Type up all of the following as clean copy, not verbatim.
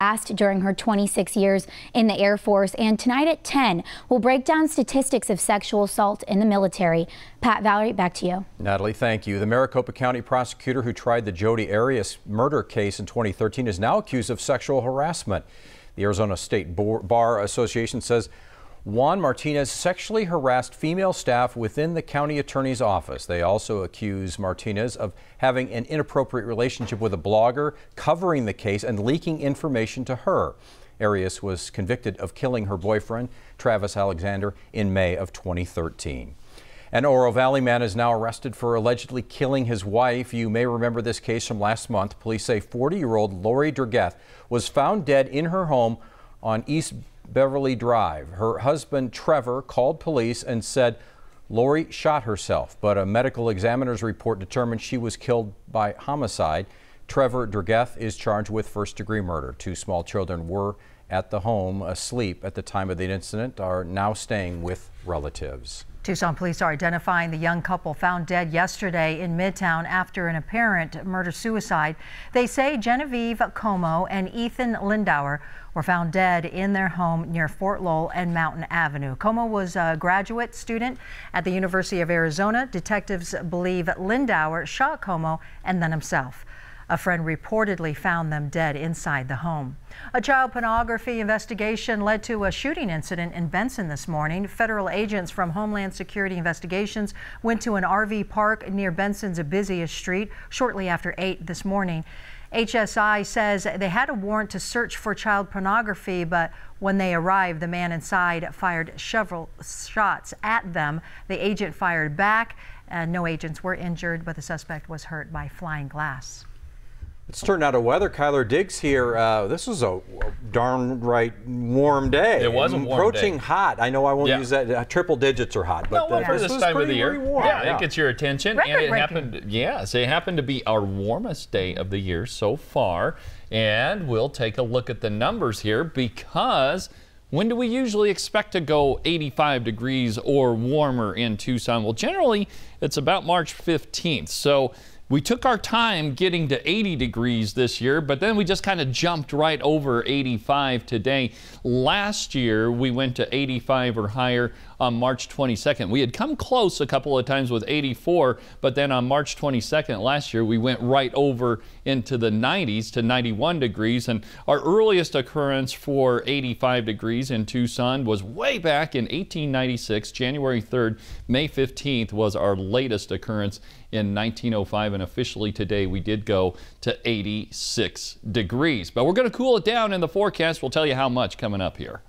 harassed during her 26 years in the Air Force. And tonight at 10, we'll break down statistics of sexual assault in the military. Pat, Valerie, back to you. Natalie, thank you. The Maricopa County prosecutor who tried the Jodi Arias murder case in 2013 is now accused of sexual harassment. The Arizona State Bar Association says Juan Martinez sexually harassed female staff within the county attorney's office. They also accuse Martinez of having an inappropriate relationship with a blogger, covering the case and leaking information to her. Arias was convicted of killing her boyfriend, Travis Alexander, in May of 2013. An Oro Valley man is now arrested for allegedly killing his wife. You may remember this case from last month. Police say 40-year-old Lori Durgeth was found dead in her home on East Beverly Drive. Her husband, Trevor, called police and said Lori shot herself, but a medical examiner's report determined she was killed by homicide. Trevor Durgeth is charged with first-degree murder. Two small children were at the home asleep at the time of the incident, are now staying with relatives. Tucson police are identifying the young couple found dead yesterday in Midtown after an apparent murder-suicide. They say Genevieve Como and Ethan Lindauer were found dead in their home near Fort Lowell and Mountain Avenue. Como was a graduate student at the University of Arizona. Detectives believe Lindauer shot Como and then himself. A friend reportedly found them dead inside the home. A child pornography investigation led to a shooting incident in Benson this morning. Federal agents from Homeland Security Investigations went to an RV park near Benson's busiest street shortly after 8 this morning. HSI says they had a warrant to search for child pornography, but when they arrived, the man inside fired several shots at them. The agent fired back. No agents were injured, but the suspect was hurt by flying glass. Let's turn now to weather. Kyler Diggs here. This was a darn right warm day. It was a warm approaching day. Hot. I know I won't use that. Triple digits are hot, but for this time of the year, yeah, it gets your attention. And it happened. Yes, it happened to be our warmest day of the year so far. And we'll take a look at the numbers here, because when do we usually expect to go 85 degrees or warmer in Tucson? Well, generally it's about March 15th. So we took our time getting to 80 degrees this year, but then we just kind of jumped right over 85 today. Last year, we went to 85 or higher on March 22nd. We had come close a couple of times with 84, but then on March 22nd last year, we went right over into the 90s to 91 degrees. And our earliest occurrence for 85 degrees in Tucson was way back in 1896, January 3rd. May 15th was our latest occurrence in 1905, and officially today we did go to 86 degrees. But we're going to cool it down in the forecast. We'll tell you how much coming up here.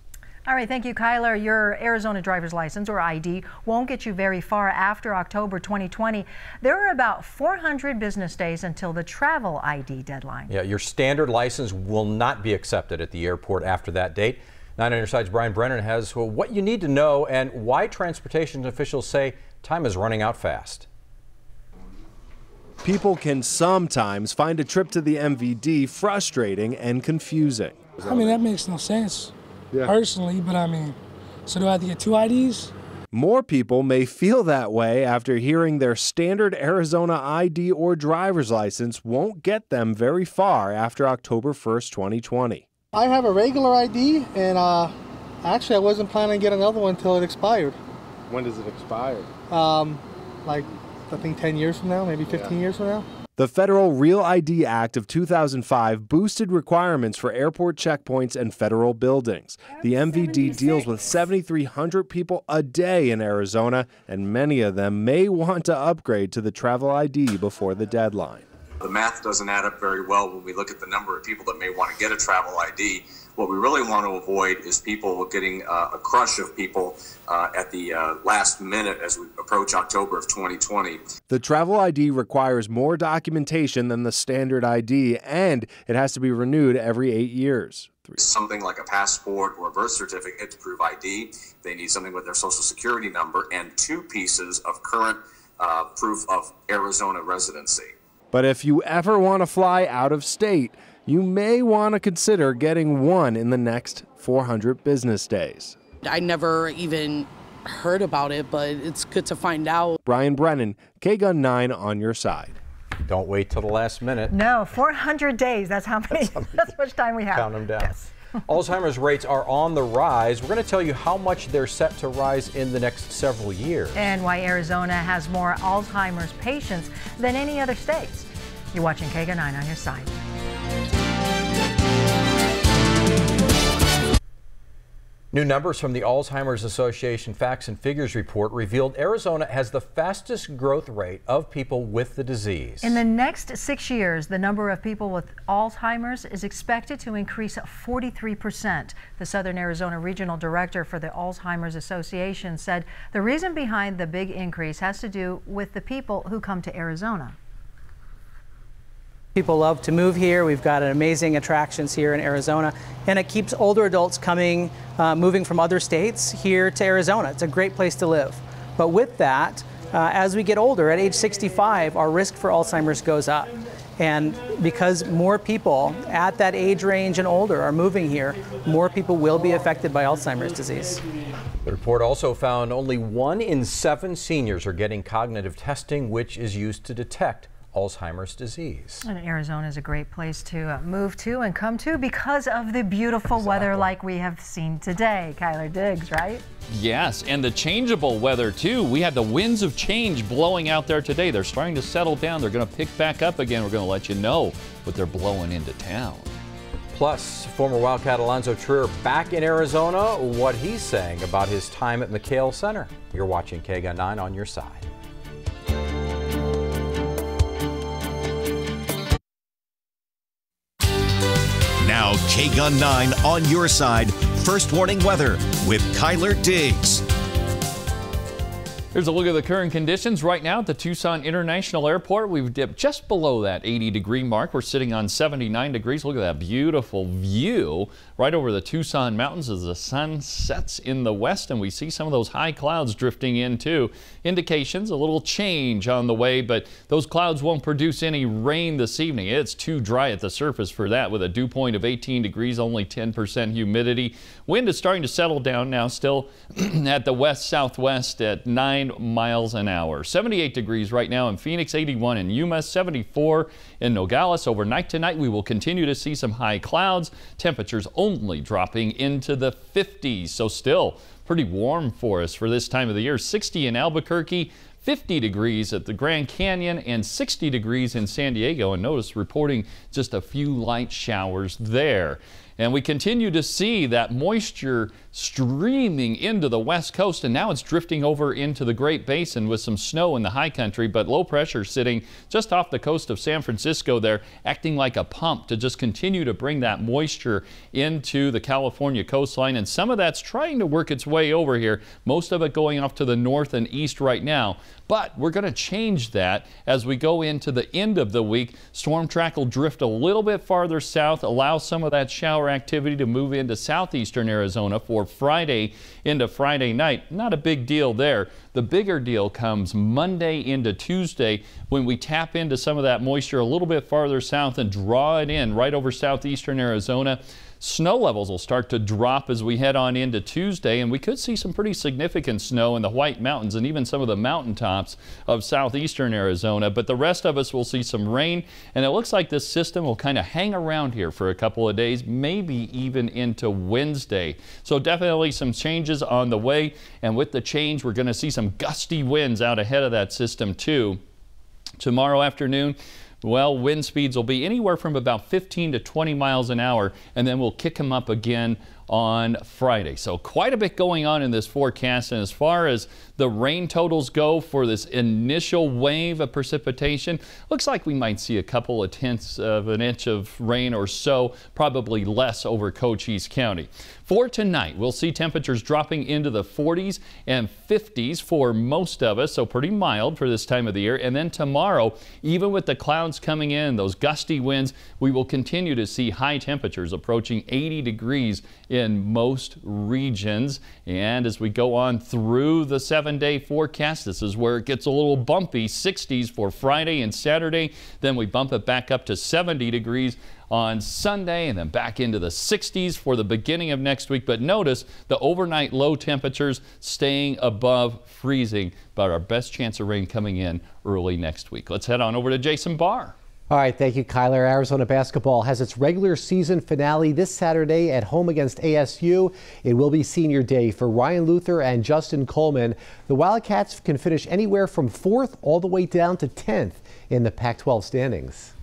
All right, thank you, Kyler. Your Arizona driver's license, or ID, won't get you very far after October 2020. There are about 400 business days until the travel ID deadline. Yeah, your standard license will not be accepted at the airport after that date. 9 on your side's Brian Brennan has what you need to know and why transportation officials say time is running out fast. People can sometimes find a trip to the MVD frustrating and confusing. I mean, that makes no sense, personally, but I mean, so do I have to get 2 IDs? More people may feel that way after hearing their standard Arizona ID or driver's license won't get them very far after October 1st, 2020. I have a regular ID, and actually I wasn't planning to get another one until it expired. When does it expire? Like, I think 10 years from now, maybe 15 years from now. The Federal Real ID Act of 2005 boosted requirements for airport checkpoints and federal buildings. The MVD deals with 7,300 people a day in Arizona, and many of them may want to upgrade to the travel ID before the deadline. The math doesn't add up very well when we look at the number of people that may want to get a travel ID. What we really want to avoid is people getting a crush of people at the last minute as we approach October of 2020. The travel ID requires more documentation than the standard ID, and it has to be renewed every 8 years. Something like a passport or a birth certificate to prove ID. They need something with their social security number and 2 pieces of current proof of Arizona residency. But if you ever want to fly out of state, you may want to consider getting one in the next 400 business days. I never even heard about it, but it's good to find out. Brian Brennan, KGUN 9 on your side. Don't wait till the last minute. No, 400 days. That's how many. That's much time we have. Count them down. Yes. Alzheimer's rates are on the rise. We're going to tell you how much they're set to rise in the next several years. And why Arizona has more Alzheimer's patients than any other states. You're watching KGUN 9 on your side. New numbers from the Alzheimer's Association Facts and Figures report revealed Arizona has the fastest growth rate of people with the disease. In the next 6 years, the number of people with Alzheimer's is expected to increase 43%. The Southern Arizona Regional Director for the Alzheimer's Association said the reason behind the big increase has to do with the people who come to Arizona. People love to move here. We've got amazing attractions here in Arizona, and it keeps older adults coming, moving from other states here to Arizona. It's a great place to live. But with that, as we get older, at age 65, our risk for Alzheimer's goes up. And because more people at that age range and older are moving here, more people will be affected by Alzheimer's disease. The report also found only 1 in 7 seniors are getting cognitive testing, which is used to detect Alzheimer's disease. And Arizona is a great place to move to and come to because of the beautiful weather like we have seen today. Kyler Diggs, right? Yes, and the changeable weather too. We had the winds of change blowing out there today. They're starting to settle down. They're going to pick back up again. We're going to let you know what they're blowing into town. Plus, former Wildcat Alonzo Trier back in Arizona, what he's saying about his time at McSally Center. You're watching KGUN 9 on your side. Now, KGUN 9 on your side. First warning weather with Kyler Diggs. Here's a look at the current conditions right now at the Tucson International Airport. We've dipped just below that 80-degree mark. We're sitting on 79 degrees. Look at that beautiful view right over the Tucson mountains as the sun sets in the west, and we see some of those high clouds drifting in too. Indications a little change on the way, but those clouds won't produce any rain this evening. It's too dry at the surface for that with a dew point of 18 degrees, only 10% humidity. Wind is starting to settle down now, still at the west-southwest at 9 miles an hour. 78 degrees right now in Phoenix, 81 in Yuma, 74 in Nogales. Overnight tonight, we will continue to see some high clouds. Temperatures only dropping into the 50s, so still pretty warm for us for this time of the year. 60 in Albuquerque, 50 degrees at the Grand Canyon, and 60 degrees in San Diego. And notice reporting just a few light showers there. And we continue to see that moisture streaming into the west coast, and now it's drifting over into the Great Basin with some snow in the high country, but low pressure sitting just off the coast of San Francisco there, acting like a pump to just continue to bring that moisture into the California coastline. And some of that's trying to work its way over here, most of it going off to the north and east right now. But we're going to change that as we go into the end of the week. Storm track will drift a little bit farther south, allow some of that shower activity to move into southeastern Arizona for Friday into Friday night. Not a big deal there. The bigger deal comes Monday into Tuesday when we tap into some of that moisture a little bit farther south and draw it in right over southeastern Arizona. Snow levels will start to drop as we head on into Tuesday, and we could see some pretty significant snow in the White Mountains and even some of the mountaintops of southeastern Arizona. But the rest of us will see some rain, and it looks like this system will kind of hang around here for a couple of days, maybe even into Wednesday. So definitely some changes on the way, and with the change, we're going to see some gusty winds out ahead of that system too. Tomorrow afternoon, well, wind speeds will be anywhere from about 15 to 20 miles an hour, and then we'll kick them up again on Friday. So quite a bit going on in this forecast. And as far as the rain totals go for this initial wave of precipitation, looks like we might see a couple of tenths of an inch of rain or so, probably less over Cochise County. For tonight, we'll see temperatures dropping into the 40s and 50s for most of us, so pretty mild for this time of the year. And then tomorrow, even with the clouds coming in, those gusty winds, we will continue to see high temperatures approaching 80 degrees in most regions. And as we go on through the 7-day forecast, this is where it gets a little bumpy. 60s for Friday and Saturday. Then we bump it back up to 70 degrees on Sunday and then back into the 60s for the beginning of next week. But notice the overnight low temperatures staying above freezing, but our best chance of rain coming in early next week. Let's head on over to Jason Barr. All right, thank you, Kyler. Arizona basketball has its regular season finale this Saturday at home against ASU. It will be senior day for Ryan Luther and Justin Coleman. The Wildcats can finish anywhere from 4th all the way down to 10th in the Pac-12 standings.